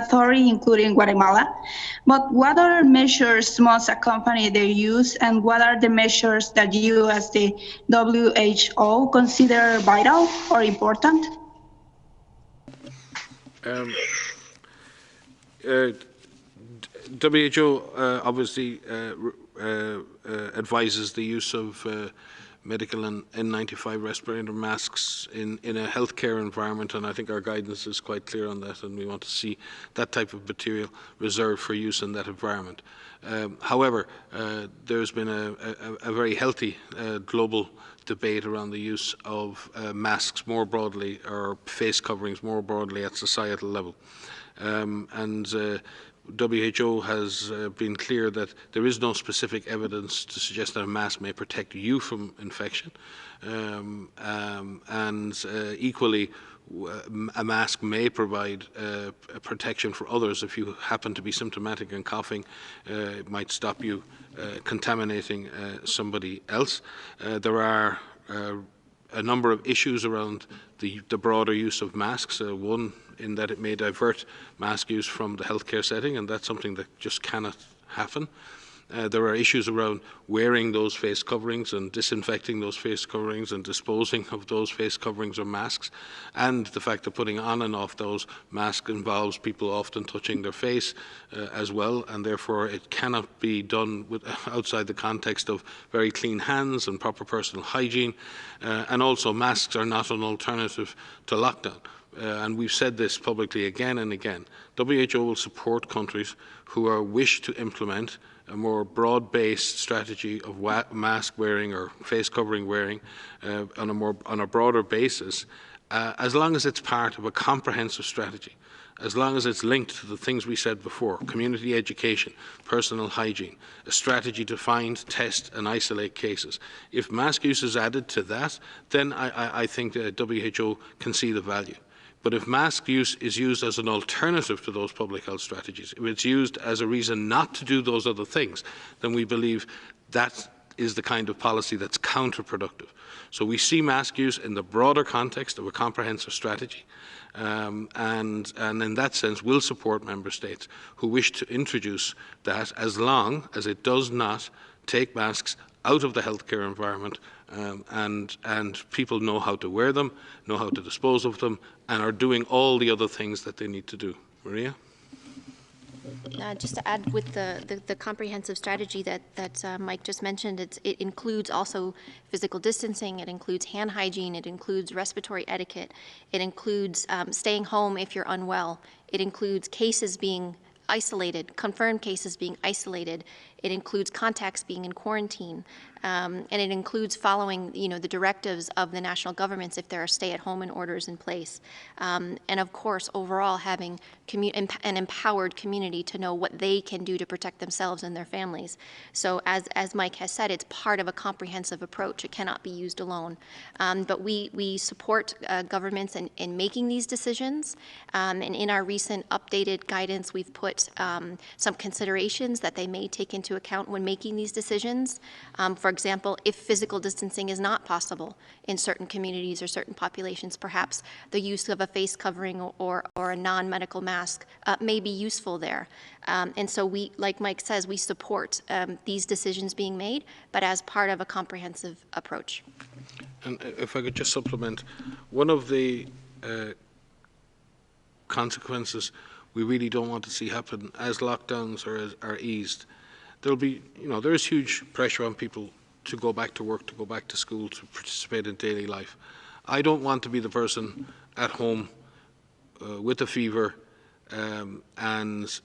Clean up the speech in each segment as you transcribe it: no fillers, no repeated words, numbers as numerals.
mandatory, including Guatemala. But what other measures must accompany their use, and what are the measures that you, as the WHO, consider vital or important? WHO obviously advises the use of medical and N95 respirator masks in a healthcare environment, and I think our guidance is quite clear on that, and we want to see that type of material reserved for use in that environment. However, there's been a very healthy global debate around the use of masks more broadly, or face coverings more broadly at societal level. WHO has been clear that there is no specific evidence to suggest that a mask may protect you from infection, equally a mask may provide protection for others. If you happen to be symptomatic and coughing, it might stop you contaminating somebody else. There are a number of issues around the broader use of masks. One, in that it may divert mask use from the healthcare setting, and that's something that just cannot happen. There are issues around wearing those face coverings and disinfecting those face coverings and disposing of those face coverings or masks, and the fact that putting on and off those masks involves people often touching their face as well, and therefore it cannot be done outside the context of very clean hands and proper personal hygiene. And also, masks are not an alternative to lockdown. And we've said this publicly again and again. WHO will support countries who wish to implement a more broad-based strategy of mask wearing or face covering wearing on a broader basis, as long as it's part of a comprehensive strategy, as long as it's linked to the things we said before: community education, personal hygiene, a strategy to find, test and isolate cases. If mask use is added to that, then I think the WHO can see the value. But if mask use is used as an alternative to those public health strategies, if it's used as a reason not to do those other things, then we believe that is the kind of policy that's counterproductive. So we see mask use in the broader context of a comprehensive strategy, and in that sense we'll support member states who wish to introduce that, as long as it does not take masks out of the healthcare environment, and people know how to wear them, know how to dispose of them, and are doing all the other things that they need to do. Maria? Just to add, with the comprehensive strategy that Mike just mentioned, it includes also physical distancing, it includes hand hygiene, it includes respiratory etiquette, it includes staying home if you're unwell, it includes cases being isolated, confirmed cases being isolated, it includes contacts being in quarantine, and it includes following, the directives of the national governments if there are stay-at-home orders in place. And of course, overall, having an empowered community to know what they can do to protect themselves and their families. So as Mike has said, it's part of a comprehensive approach. It cannot be used alone. But we support governments in making these decisions. And in our recent updated guidance, we've put some considerations that they may take into account when making these decisions. For example, if physical distancing is not possible in certain communities or certain populations, perhaps the use of a face covering or a non-medical mask may be useful there. And so we, like Mike says, we support these decisions being made, but as part of a comprehensive approach. And if I could just supplement, one of the consequences we really don't want to see happen as lockdowns are eased, there'll be, there is huge pressure on people to go back to work, to go back to school, to participate in daily life. I don't want to be the person at home with a fever and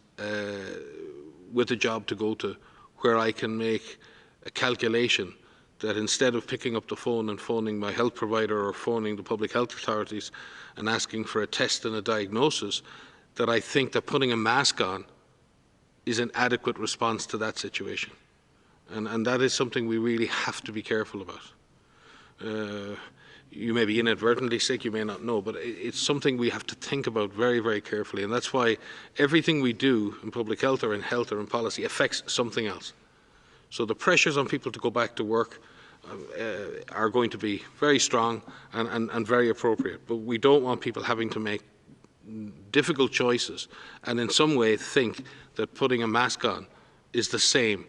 with a job to go to, where I can make a calculation that instead of picking up the phone and phoning my health provider or phoning the public health authorities and asking for a test and a diagnosis, that I think that putting a mask on is an adequate response to that situation. And that is something we really have to be careful about. You may be inadvertently sick, you may not know, but it's something we have to think about very, very carefully. And that's why everything we do in public health or in policy affects something else. So the pressures on people to go back to work are going to be very strong and very appropriate. But we don't want people having to make difficult choices and in some way think that putting a mask on is the same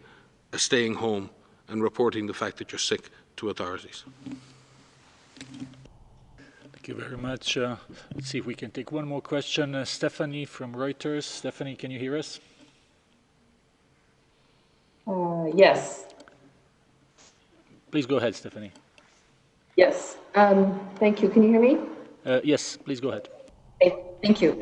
as staying home and reporting the fact that you're sick to authorities. Thank you very much. Let's see if we can take one more question. Stephanie from Reuters. Stephanie, can you hear us? Yes. Please go ahead, Stephanie. Yes. Thank you. Can you hear me? Yes, please go ahead. Okay, thank you.